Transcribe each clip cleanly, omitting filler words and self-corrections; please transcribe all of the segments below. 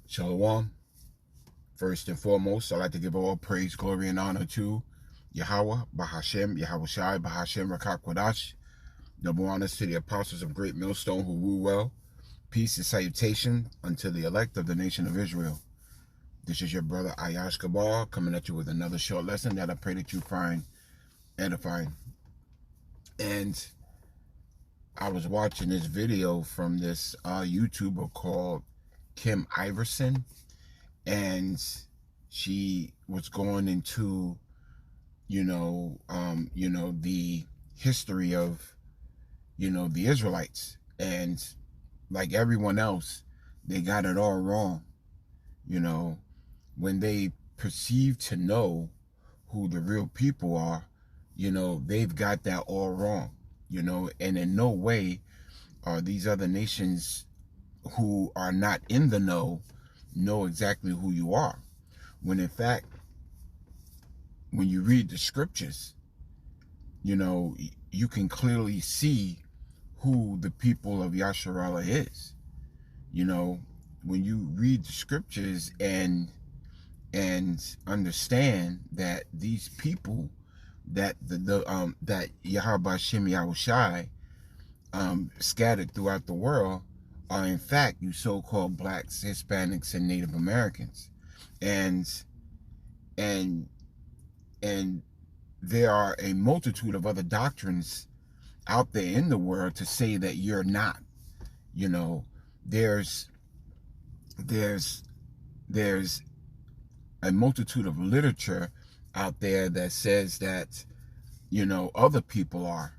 Shalom. First and foremost, I'd like to give all praise, glory, and honor to Yahweh, Bahashem, Yahweh Shai, Bahashem, Rakak Kwadash. Double honors to the apostles of Great Millstone who rule well. Peace and salutation unto the elect of the nation of Israel. This is your brother Ayash Gabar coming at you with another short lesson that I pray that you find edifying. And I was watching this video from this YouTuber called Kim Iverson, and she was going into the history of the Israelites, and like everyone else, they got it all wrong. When they perceive to know who the real people are, they've got that all wrong. And in no way are these other nations who are not in the know exactly who you are, when in fact, when you read the scriptures, you can clearly see who the people of Yasharallah is. When you read the scriptures and understand that these people that that Yahweh Shem Yahushai scattered throughout the world are in fact you so-called blacks, Hispanics, and Native Americans, and there are a multitude of other doctrines out there in the world to say that you're not. There's a multitude of literature out there that says that other people are,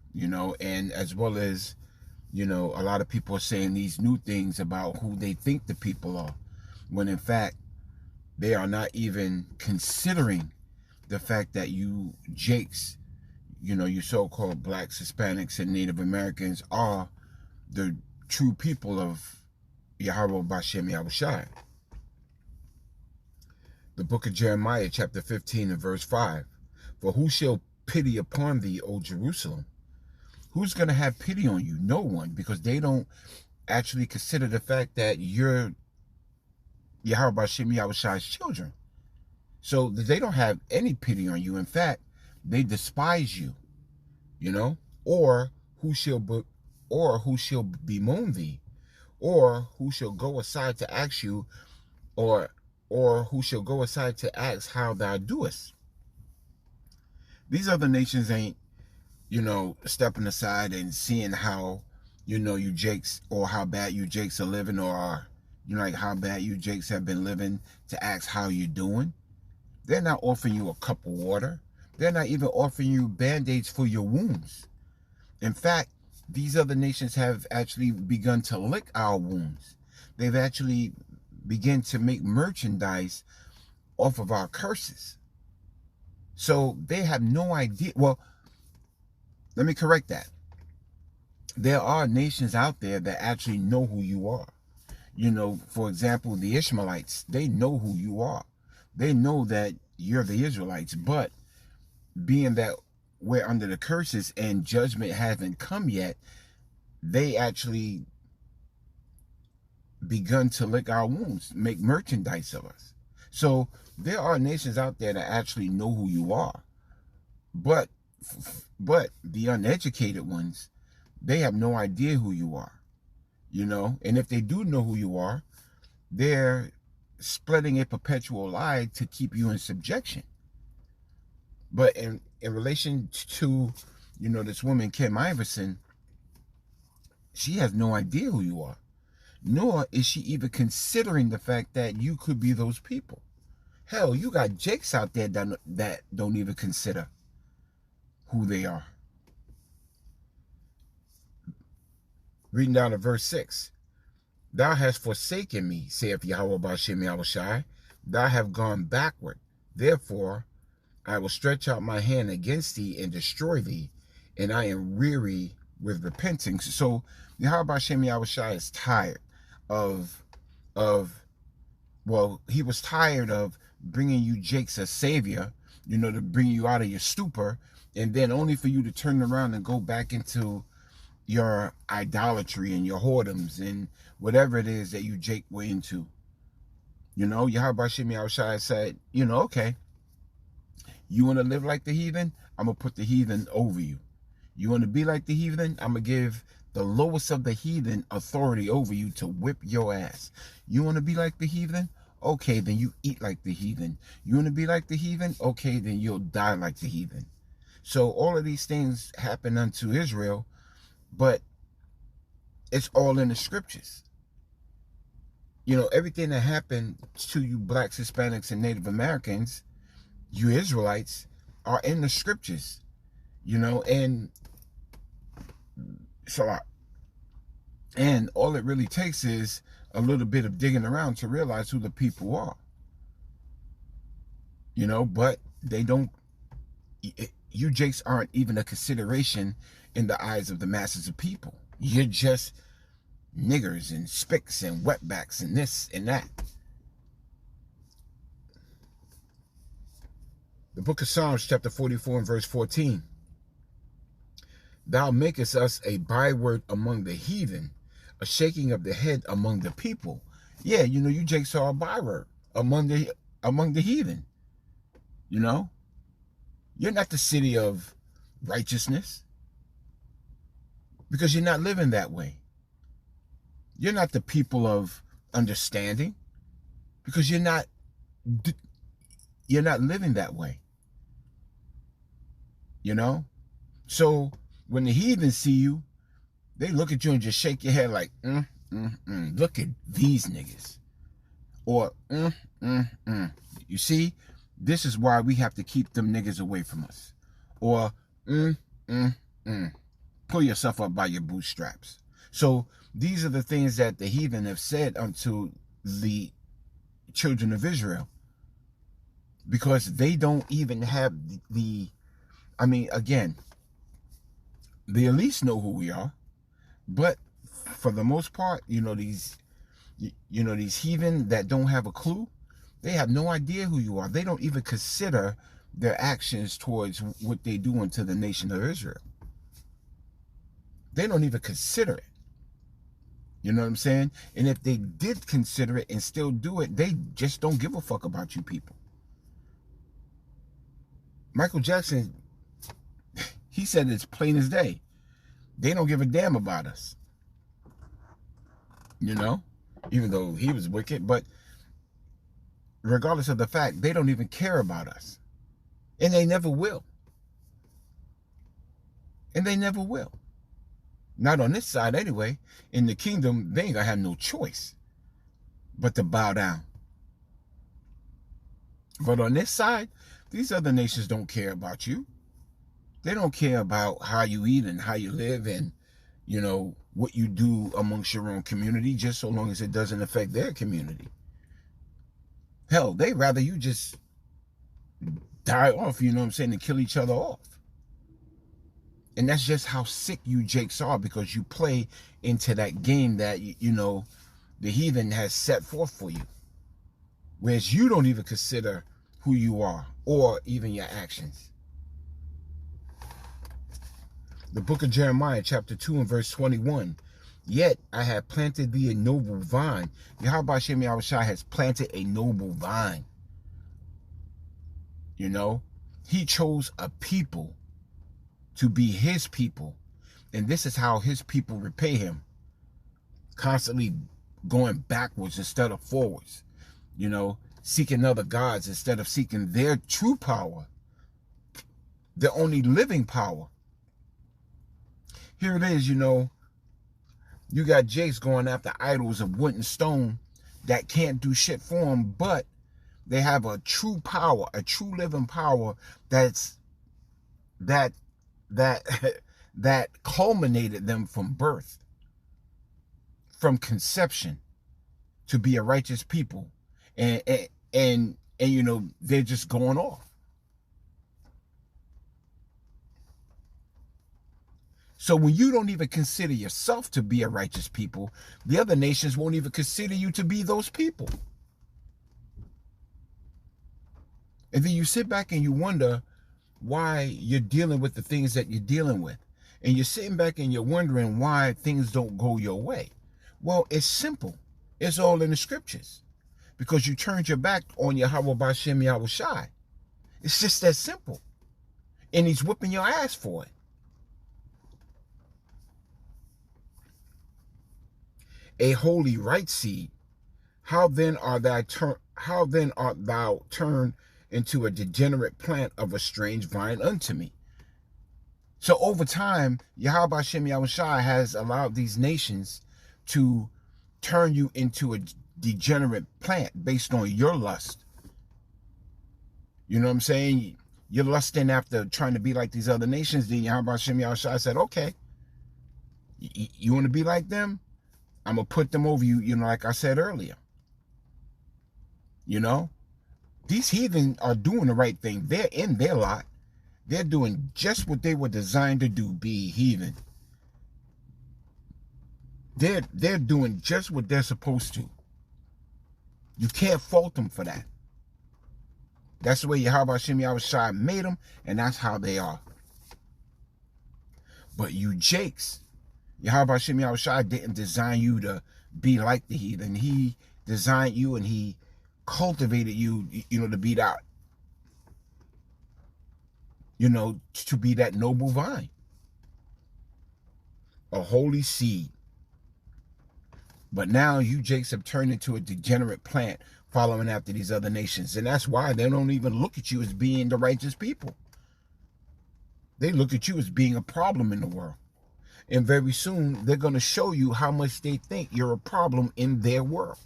and as well as a lot of people are saying these new things about who they think the people are, when in fact they are not even considering the fact that you Jakes, you so-called blacks, Hispanics, and Native Americans are the true people of Yahweh Bashem Yahushai. The book of Jeremiah, chapter 15 and verse 5. For who shall pity upon thee, O Jerusalem? Who's going to have pity on you? No one, because they don't actually consider the fact that you're Yahweh Bashem Yahushai's children. So they don't have any pity on you. In fact, they despise you, or who shall bemoan thee, or who shall go aside to ask you, or who shall go aside to ask how thou doest. These other nations ain't, stepping aside and seeing how, you Jakes, or how bad you Jakes are living, or, like how bad you Jakes have been living, to ask how you're doing. They're not offering you a cup of water. They're not even offering you band-aids for your wounds. In fact, these other nations have actually begun to lick our wounds. They've actually begun to make merchandise off of our curses. So they have no idea. Well, let me correct that. There are nations out there that actually know who you are. For example, the Ishmaelites, they know who you are. They know that you're the Israelites, but being that we're under the curses and judgment hasn't come yet, they actually begun to lick our wounds, make merchandise of us. So there are nations out there that actually know who you are, but the uneducated ones, they have no idea who you are, and if they do know who you are, they're spreading a perpetual lie to keep you in subjection. But in relation to, this woman, Kim Iverson, she has no idea who you are, nor is she even considering the fact that you could be those people. Hell, you got Jakes out there that don't even consider who they are. Reading down to verse 6. Thou hast forsaken me, saith Yahweh Bashem Yahushai. Thou have gone backward. Therefore, I will stretch out my hand against thee and destroy thee, and I am weary with repenting. So Yahweh Bashem Yahushai is tired he was tired of bringing you Jakes as savior, to bring you out of your stupor, and then only for you to turn around and go back into your idolatry and your whoredoms and whatever it is that you Jake were into. You know, Yahweh Shemi Awashai said, okay, you want to live like the heathen? I'm going to put the heathen over you. You want to be like the heathen? I'm going to give the lowest of the heathen authority over you to whip your ass. You want to be like the heathen? Okay, then you eat like the heathen. You want to be like the heathen? Okay, then you'll die like the heathen. So all of these things happen unto Israel, but it's all in the scriptures. Everything that happened to you blacks, Hispanics, and Native Americans, you Israelites, are in the scriptures. And so and all it really takes is a little bit of digging around to realize who the people are. But they don't, you Jakes aren't even a consideration in the eyes of the masses of people. You're just niggers and spicks and wetbacks and this and that. The book of Psalms, chapter 44 and verse 14. Thou makest us a byword among the heathen, a shaking of the head among the people. Yeah, you Jakes are a byword among the heathen. You're not the city of righteousness because you're not living that way. You're not the people of understanding because you're not living that way. So when the heathen see you, they look at you and just shake your head like, look at these niggas. Or, You see, this is why we have to keep them niggas away from us. Or, pull yourself up by your bootstraps. So these are the things that the heathen have said unto the children of Israel. Because they don't even have again, they at least know who we are. But for the most part, these heathen that don't have a clue, they have no idea who you are. They don't even consider their actions towards what they do unto the nation of Israel. They don't even consider it. You know what I'm saying? And if they did consider it and still do it, they just don't give a fuck about you people. Michael Jackson, he said it's plain as day. They don't give a damn about us. Even though he was wicked, but regardless of the fact, they don't even care about us. And they never will. And they never will. Not on this side anyway. In the kingdom, they ain't gonna have no choice but to bow down. But on this side, these other nations don't care about you. They don't care about how you eat and how you live and, what you do amongst your own community, just so long as it doesn't affect their community. Hell, they rather you just die off, and kill each other off. And that's just how sick you Jakes are, because you play into that game that, the heathen has set forth for you. Whereas you don't even consider who you are or even your actions. The book of Jeremiah, chapter 2 and verse 21. Yet I have planted thee a noble vine. Yahweh Hashem Yahushua has planted a noble vine. He chose a people to be his people. And this is how his people repay him. Constantly going backwards instead of forwards. Seeking other gods instead of seeking their true power. The only living power. Here it is, you got Jakes going after idols of wood and stone that can't do shit for them, but they have a true power, a true living power that culminated them from birth, from conception, to be a righteous people, and they're just going off. So when you don't even consider yourself to be a righteous people, the other nations won't even consider you to be those people. And then you sit back and you wonder why you're dealing with the things that you're dealing with. And you're sitting back and you're wondering why things don't go your way. Well, it's simple. It's all in the scriptures. Because you turned your back on Yahweh B'Shem Yahweh Shai. It's just that simple. And he's whipping your ass for it. A holy right seed. How then art thou turned into a degenerate plant of a strange vine unto me? So over time, Yahweh B'Shem Yahweh Shai has allowed these nations to turn you into a degenerate plant based on your lust. You know what I'm saying? You're lusting after trying to be like these other nations. Then Yahweh B'Shem Yahweh Shai said, okay, you want to be like them? I'm going to put them over you, you know, like I said earlier. You know? These heathen are doing the right thing. They're in their lot. They're doing just what they were designed to do, be heathen. They're doing just what they're supposed to. You can't fault them for that. That's the way Yahweh B'Shem Yahweh Shai made them, and that's how they are. But you jakes, Yahweh B'Shem Yahweh Shai didn't design you to be like the heathen. He designed you and he cultivated you, you know, to be that, you know, to be that noble vine. A holy seed. But now you jakes have turned into a degenerate plant following after these other nations. And that's why they don't even look at you as being the righteous people. They look at you as being a problem in the world. And very soon, they're going to show you how much they think you're a problem in their world.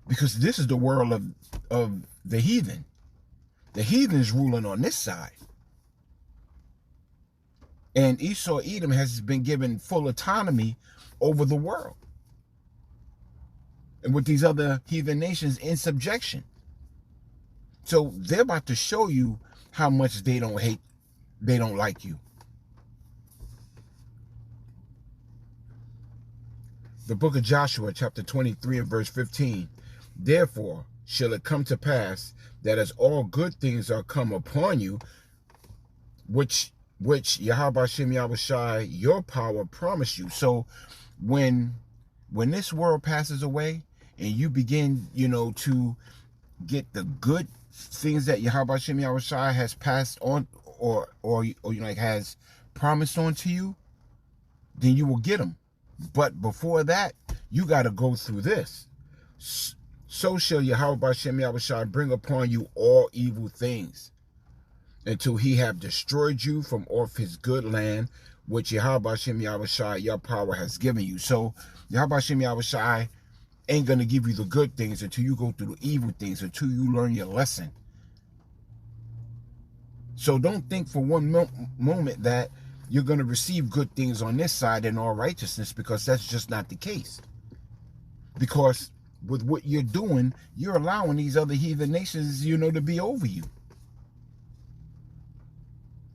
Because this is the world of the heathen. The heathen's ruling on this side. And Esau Edom has been given full autonomy over the world. And with these other heathen nations in subjection. So they're about to show you how much they don't like you. The book of Joshua, chapter 23 and verse 15. Therefore shall it come to pass that as all good things are come upon you, which Yahweh B'Shem Yahweh Shai, your power promised you. So when this world passes away and you begin, you know, to get the good things that Yahweh B'Shem Yahweh Shai has passed on or you know, like has promised on to you, then you will get them. But before that, you got to go through this. So shall Yahweh B'Shem Yahweh Shai bring upon you all evil things, until he have destroyed you from off his good land, which Yahweh B'Shem Yahweh Shai, your power, has given you. So Yahweh B'Shem Yahweh Shai ain't going to give you the good things until you go through the evil things, until you learn your lesson. So don't think for one moment that you're going to receive good things on this side and all righteousness, because that's just not the case. Because with what you're doing, you're allowing these other heathen nations, you know, to be over you.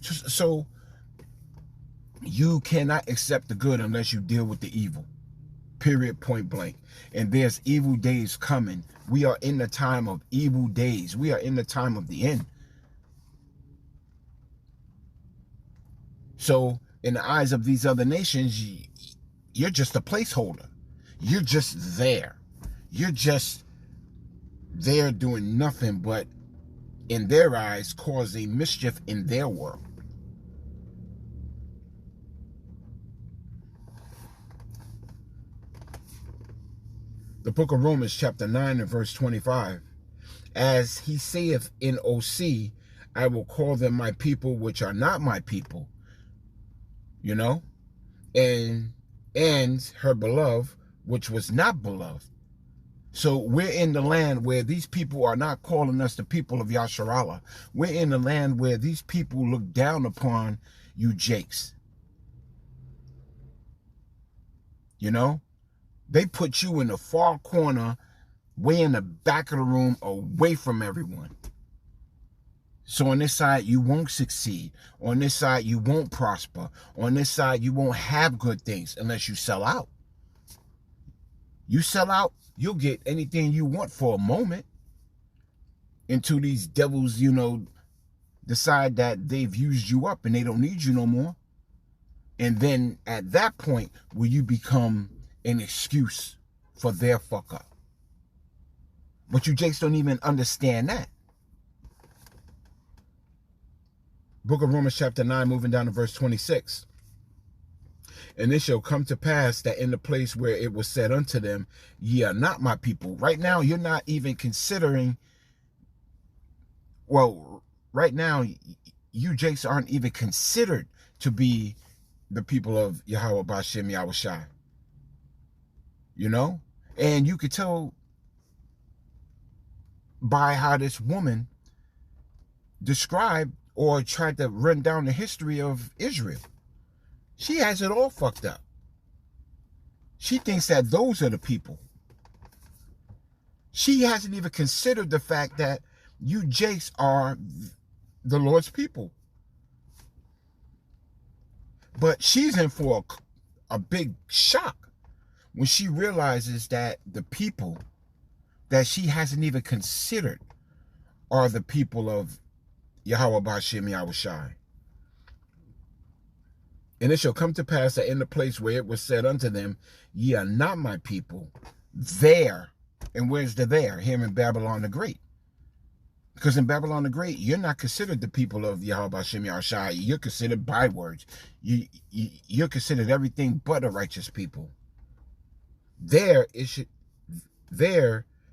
So you cannot accept the good unless you deal with the evil. Period, point blank. And there's evil days coming. We are in the time of evil days. We are in the time of the end. So in the eyes of these other nations, you're just a placeholder. You're just there. You're just there doing nothing but, in their eyes, causing mischief in their world. The book of Romans chapter 9 and verse 25. As he saith in OC, I will call them my people which are not my people. You know? And her beloved, which was not beloved. So we're in the land where these people are not calling us the people of Yasharallah. We're in the land where these people look down upon you jakes. You know? They put you in the far corner, way in the back of the room, away from everyone. So on this side, you won't succeed. On this side, you won't prosper. On this side, you won't have good things unless you sell out. You sell out, you'll get anything you want for a moment, until these devils, you know, decide that they've used you up and they don't need you no more. And then at that point, will you become an excuse for their fuck up? But you jakes don't even understand that. Book of Romans chapter 9, moving down to verse 26. And it shall come to pass that in the place where it was said unto them, ye are not my people. Right now, you're not even considering, well, right now, you jakes aren't even considered to be the people of Yahweh Ba'ashem Yahushai. You know? And you could tell by how this woman described or tried to run down the history of Israel. She has it all fucked up. She thinks that those are the people. She hasn't even considered the fact that you jakes are the Lord's people. But she's in for a big shock when she realizes that the people that she hasn't even considered are the people of Yahweh Ba'ashem Yahushai. And it shall come to pass that in the place where it was said unto them, ye are not my people, there. And where's the there? Here in Babylon the Great. Because in Babylon the Great, you're not considered the people of Yahweh Ba'ashem Yahushai. You're considered bywords. You're considered everything but a righteous people. There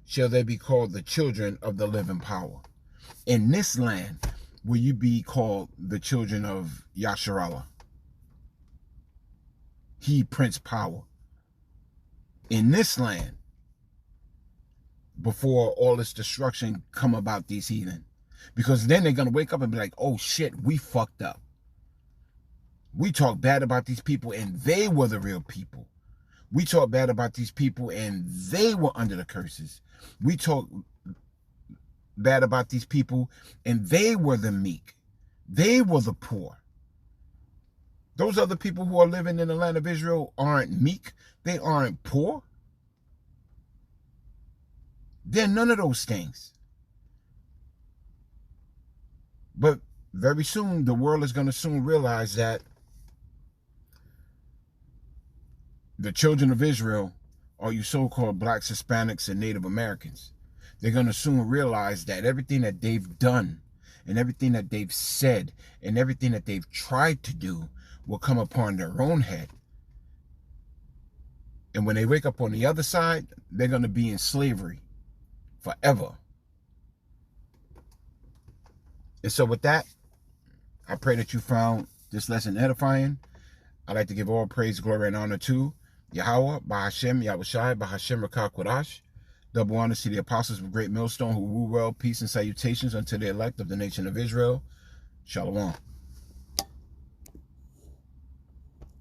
shall they be called the children of the living power. In this land will you be called the children of Yasharallah. He Prince Power. In this land, before all this destruction come about these heathen. Because then they're going to wake up and be like, oh shit, we fucked up. We talk bad about these people and they were the real people. We talk bad about these people and they were under the curses. We talk bad about these people and they were the meek. They were the poor. Those other people who are living in the land of Israel aren't meek. They aren't poor. They're none of those things. But very soon, the world is going to soon realize that the children of Israel are you so-called blacks, Hispanics, and Native Americans. They're going to soon realize that everything that they've done and everything that they've said and everything that they've tried to do will come upon their own head. And when they wake up on the other side, they're going to be in slavery forever. And so with that, I pray that you found this lesson edifying. I'd like to give all praise, glory, and honor to Yahweh, Ba'ashem, Yahushai, Ba'ashem, Rakah, Kodash. Double honor to the apostles of Great Millstone who rule well, peace and salutations unto the elect of the nation of Israel. Shalom.